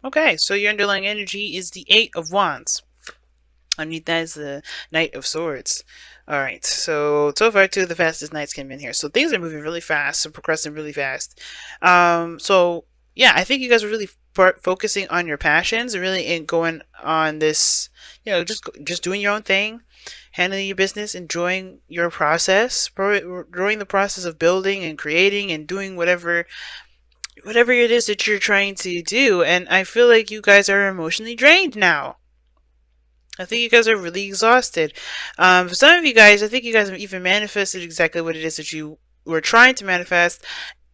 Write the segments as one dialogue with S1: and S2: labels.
S1: Okay, so your underlying energy is the Eight of Wands. Underneath that is the Knight of Swords. All right, so far two of the fastest knights came in here. So things are moving really fast and progressing really fast. So yeah, I think you guys are really focusing on your passions and really in going on this, just doing your own thing, handling your business, enjoying your process, during the process of building and creating and doing whatever it is that you're trying to do. And I feel like you guys are emotionally drained now. I think you guys are really exhausted. For some of you guys, I think you guys have even manifested exactly what it is that you were trying to manifest,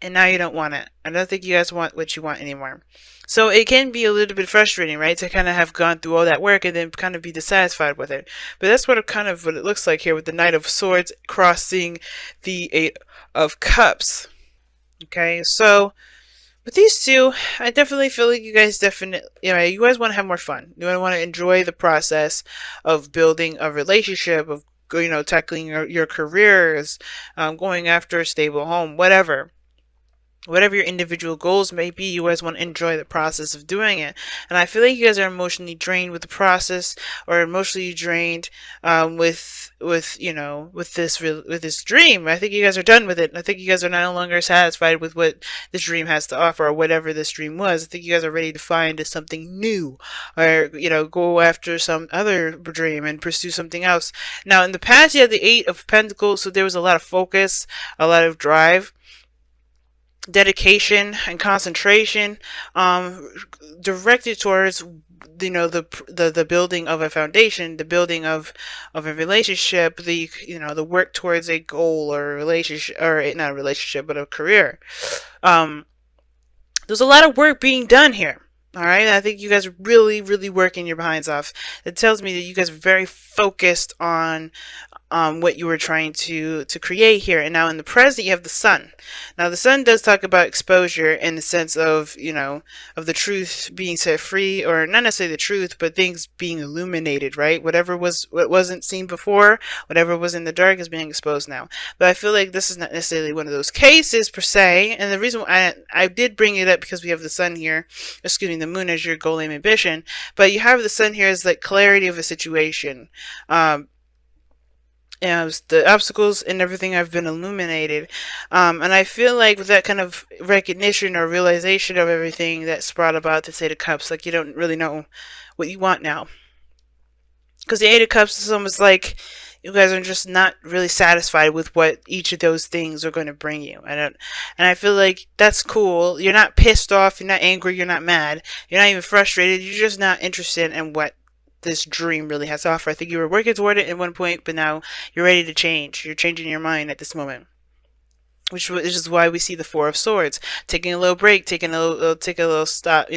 S1: and now you don't want it. I don't think you guys want what you want anymore. So it can be a little bit frustrating, right? To kind of have gone through all that work and then kind of be dissatisfied with it. But that's what it looks like here with the Knight of Swords crossing the Eight of Cups. Okay, so with these two, I definitely feel like you guys you guys want to have more fun. You want to enjoy the process of building a relationship, of tackling your careers, going after a stable home, whatever your individual goals may be, you guys want to enjoy the process of doing it. And I feel like you guys are emotionally drained with the process, or emotionally drained with this dream. I think you guys are done with it. I think you guys are no longer satisfied with what this dream has to offer, or whatever this dream was. I think you guys are ready to find something new, or go after some other dream and pursue something else. Now, in the past, you had the Eight of Pentacles, so there was a lot of focus, a lot of drive, dedication and concentration, directed towards the building of a foundation, the building of a relationship, the work towards a goal or a relationship, or not a relationship but a career. um there's a lot of work being done here. All right, I think you guys are really, really working your behinds off. It tells me that you guys are very focused on what you were trying to create here. And now in the present, you have the sun. Now the sun does talk about exposure in the sense of of the truth being set free, or not necessarily the truth, but things being illuminated. Right, what wasn't seen before, whatever was in the dark is being exposed now. But I feel like this is not necessarily one of those cases per se. And the reason why I did bring it up, because we have the sun here, excuse me, the moon as your goal, aim, ambition. But you have the sun here as like clarity of a situation. And the obstacles and everything have been illuminated. And I feel like with that kind of recognition or realization of everything that's brought about the Eight of Cups, like you don't really know what you want now. Because the Eight of Cups is almost like you guys are just not really satisfied with what each of those things are going to bring you. And I feel like that's cool. You're not pissed off, you're not angry, you're not mad, you're not even frustrated, you're just not interested in what this dream really has to offer. I think you were working toward it at one point, but now you're ready to change. You're changing your mind at this moment, which is why we see the Four of Swords, taking a little break, take a little stop,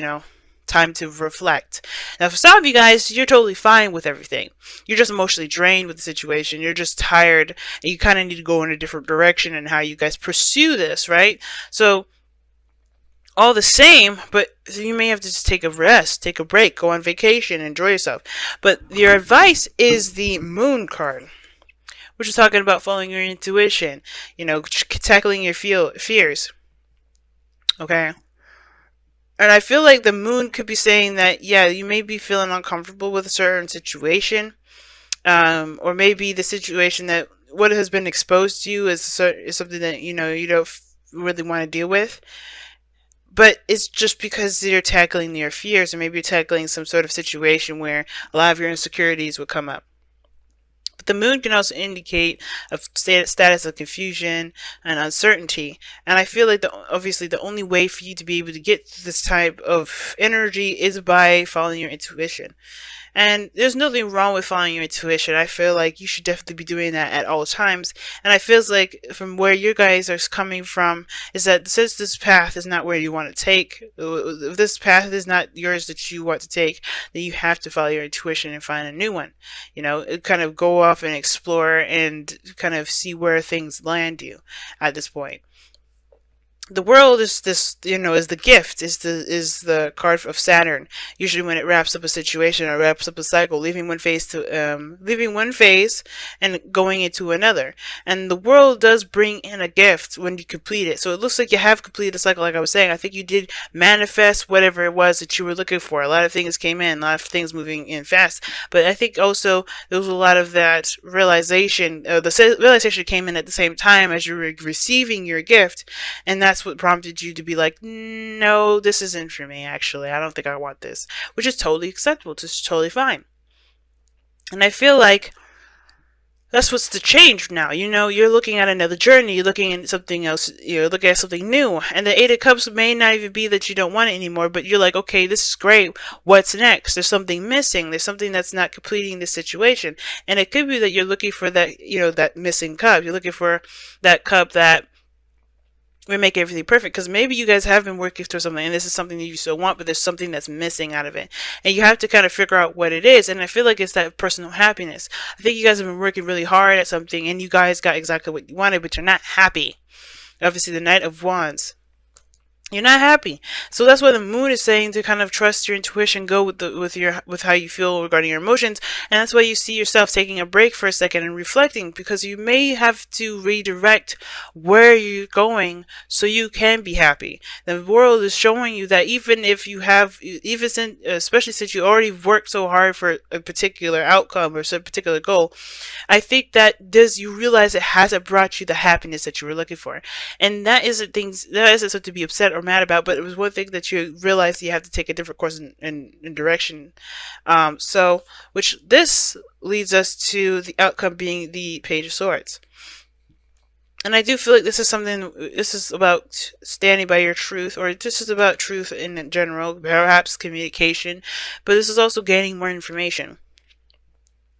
S1: time to reflect. Now, for some of you guys, you're totally fine with everything. You're just emotionally drained with the situation. You're just tired, and you kind of need to go in a different direction in how you guys pursue this, right? So all the same, but you may have to just take a rest, take a break, go on vacation, enjoy yourself. But your advice is the Moon card, which is talking about following your intuition, tackling your fears. Okay. And I feel like the Moon could be saying that, yeah, you may be feeling uncomfortable with a certain situation, or maybe the situation that what has been exposed to you is something that you don't really want to deal with. But it's just because you're tackling your fears, or maybe you're tackling some sort of situation where a lot of your insecurities would come up. But the moon can also indicate a status of confusion and uncertainty. And I feel like obviously the only way for you to be able to get this type of energy is by following your intuition. And there's nothing wrong with following your intuition. I feel like you should definitely be doing that at all times. And I feels like from where you guys are coming from is that since this path is not where you want to take, if this path is not yours that you want to take, then you have to follow your intuition and find a new one. Kind of go off and explore and kind of see where things land you at this point. the world is this, is the gift, is the card of Saturn. Usually when it wraps up a situation or wraps up a cycle, leaving one phase and going into another. And the world does bring in a gift when you complete it. So it looks like you have completed the cycle. Like I was saying, I think you did manifest whatever it was that you were looking for. A lot of things came in, a lot of things moving in fast. But I think also there was a lot of that realization. The realization came in at the same time as you were receiving your gift, and that's what prompted you to be like, no, this isn't for me, actually. I don't think I want this. Which is totally acceptable. It's totally fine. And I feel like that's what's the change now. You're looking at another journey. You're looking at something else. You're looking at something new. And the Eight of Cups may not even be that you don't want it anymore, but you're like, okay, this is great. What's next? There's something missing. There's something that's not completing the situation. And it could be that you're looking for that, that missing cup. You're looking for that cup that we make everything perfect, because maybe you guys have been working through something and this is something that you still want, but there's something that's missing out of it, and you have to kind of figure out what it is. And I feel like it's that personal happiness. I think you guys have been working really hard at something and you guys got exactly what you wanted, but you're not happy. Obviously the Knight of Wands, you're not happy. So that's why the moon is saying to kind of trust your intuition, go with how you feel regarding your emotions. And that's why you see yourself taking a break for a second and reflecting, because you may have to redirect where you're going so you can be happy. The world is showing you that even if you have, especially since you already worked so hard for a particular outcome or some particular goal, I think that you realize it hasn't brought you the happiness that you were looking for. And that isn't something to be upset or mad about, but it was one thing that you realize you have to take a different course in direction. Which this leads us to the outcome being the Page of Swords. And I do feel like this is about standing by your truth, or this is about truth in general, perhaps communication, but this is also gaining more information.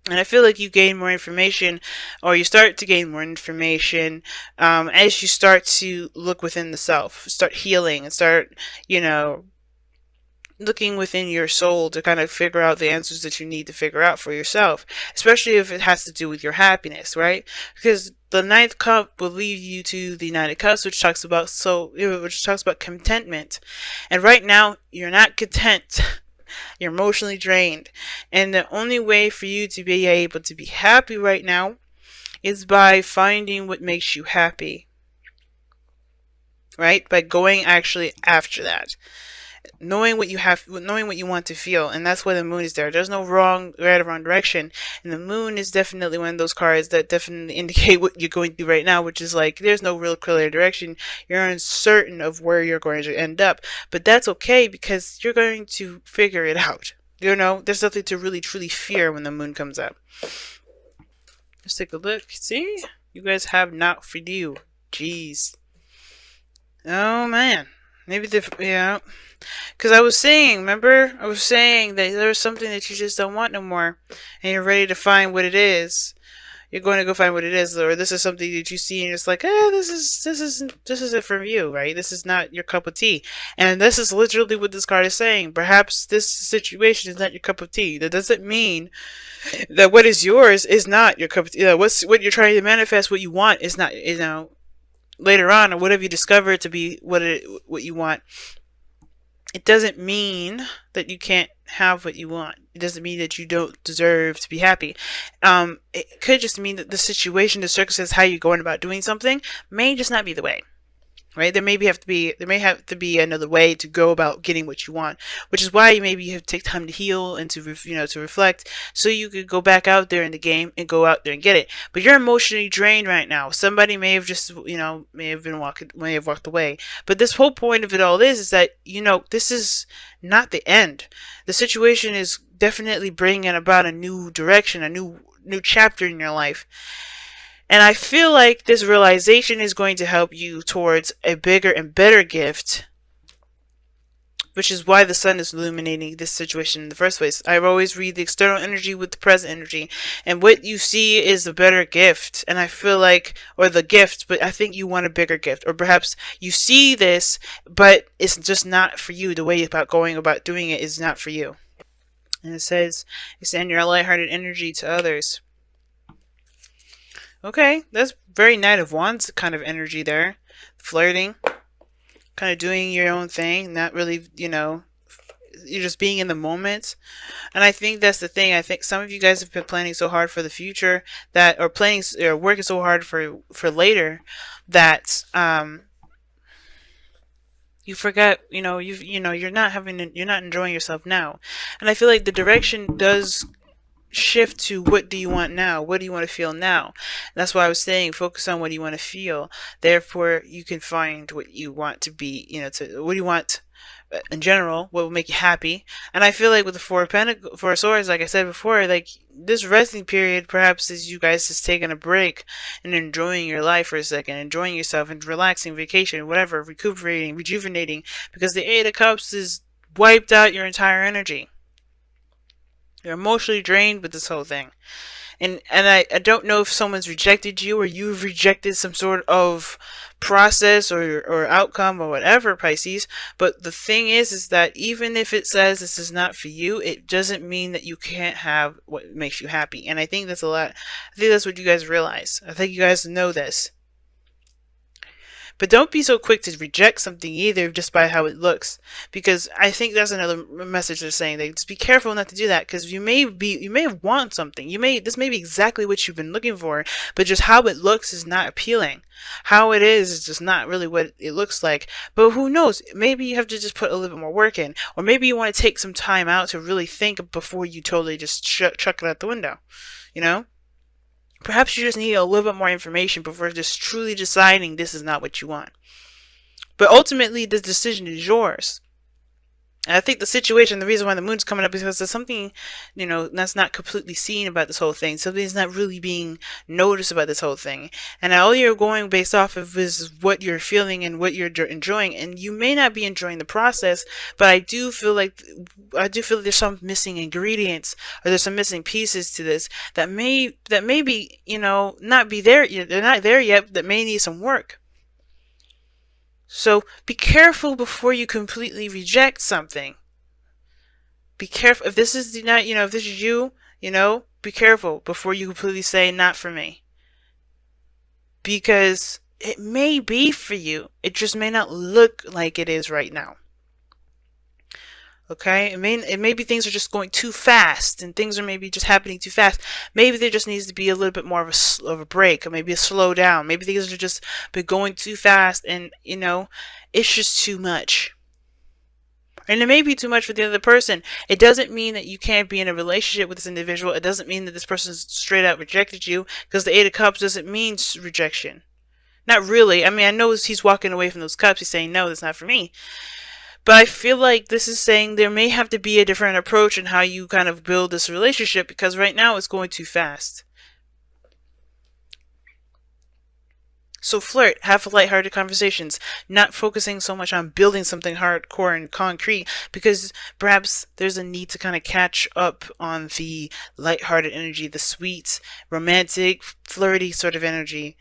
S1: And I feel like you gain more information, or you start to gain more information, as you start to look within the self, start healing, and start, looking within your soul to kind of figure out the answers that you need to figure out for yourself, especially if it has to do with your happiness, right? Because the Ninth Cup will lead you to the Nine of Cups, which talks about contentment. And right now, you're not content. You're emotionally drained. And the only way for you to be able to be happy right now is by finding what makes you happy. Right? By going actually after that. Knowing what you want to feel. And that's why the moon is there. There's no right or wrong direction. And the moon is definitely one of those cards that definitely indicate what you're going through right now, which is like, there's no real clear direction. You're uncertain of where you're going to end up. But that's okay, because you're going to figure it out. There's nothing to really truly fear when the moon comes up. Let's take a look. See? You guys have not for you. Jeez. Oh man. Maybe because I was saying, remember? I was saying that there's something that you just don't want no more. And you're ready to find what it is. You're going to go find what it is, or this is something that you see and you're just like, this isn't from you, right? This is not your cup of tea. And this is literally what this card is saying. Perhaps this situation is not your cup of tea. That doesn't mean that what is yours is not your cup of tea. What you're trying to manifest, what you want, is not, later on, or whatever you discover to be what you want. It doesn't mean that you can't have what you want. It doesn't mean that you don't deserve to be happy. It could just mean that the situation, the circumstances, how you're going about doing something may just not be the way. Right? There may have to be another way to go about getting what you want, which is why maybe you have to take time to heal and to reflect, so you could go back out there in the game and go out there and get it. But you're emotionally drained right now. Somebody may have just may have walked away. But this whole point of it all is that this is not the end. The situation is definitely bringing about a new direction, a new chapter in your life. And I feel like this realization is going to help you towards a bigger and better gift, which is why the sun is illuminating this situation in the first place. I always read the external energy with the present energy, and what you see is the better gift. And I feel like, or the gift, but I think you want a bigger gift. Or perhaps you see this, but it's just not for you. The way about going about doing it is not for you. And it says, extend your lighthearted energy to others. Okay, that's very Knight of Wands kind of energy there. Flirting. kind of doing your own thing, not really, you're just being in the moment. And I think that's the thing. I think some of you guys have been planning so hard for the future that, or planning, or working so hard for later, that you forget, you're not enjoying yourself now. And I feel like the direction does shift to, what do you want now? What do you want to feel now? That's why I was saying focus on what you want to feel. Therefore, you can find what you want to be, what do you want in general, what will make you happy. And I feel like with the Four of Swords, like I said before, like this resting period perhaps is you guys just taking a break and enjoying your life for a second, enjoying yourself and relaxing, vacation, whatever, recuperating, rejuvenating, because the Eight of Cups is wiped out your entire energy. You're emotionally drained with this whole thing. And I don't know if someone's rejected you or you've rejected some sort of process or outcome or whatever, Pisces. But the thing is that even if it says this is not for you, it doesn't mean that you can't have what makes you happy. And I think that's a lot. I think that's what you guys realize. I think you guys know this. But don't be so quick to reject something either just by how it looks, because I think that's another message they're saying. They just be careful not to do that, because you may want something. This may be exactly what you've been looking for, but just how it looks is not appealing. How it is just not really what it looks like. But who knows? Maybe you have to just put a little bit more work in, or maybe you want to take some time out to really think before you totally just chuck it out the window. You know? Perhaps you just need a little bit more information before just truly deciding this is not what you want. But ultimately, the decision is yours. And I think the situation, the reason why the moon's coming up is because there's something, that's not completely seen about this whole thing. Something's not really being noticed about this whole thing. And all you're going based off of is what you're feeling and what you're enjoying. And you may not be enjoying the process, but I do feel like there's some missing ingredients, or there's some missing pieces to this that may be, not be there. They're not there yet. That may need some work. So be careful before you completely reject something. Be careful if this is not, if this is you, be careful before you completely say not for me. Because it may be for you. It just may not look like it is right now. Okay, it may be things are just going too fast, and things are maybe just happening too fast. Maybe there just needs to be a little bit more of a break, or maybe a slow down. Maybe things are just been going too fast, and it's just too much. And it may be too much for the other person. It doesn't mean that you can't be in a relationship with this individual. It doesn't mean that this person's straight out rejected you, because the Eight of Cups doesn't mean rejection. Not really. I mean, I know he's walking away from those cups. He's saying, no, that's not for me. But I feel like this is saying there may have to be a different approach in how you kind of build this relationship, because right now it's going too fast. So flirt, have lighthearted conversations, not focusing so much on building something hardcore and concrete, because perhaps there's a need to kind of catch up on the lighthearted energy, the sweet, romantic, flirty sort of energy.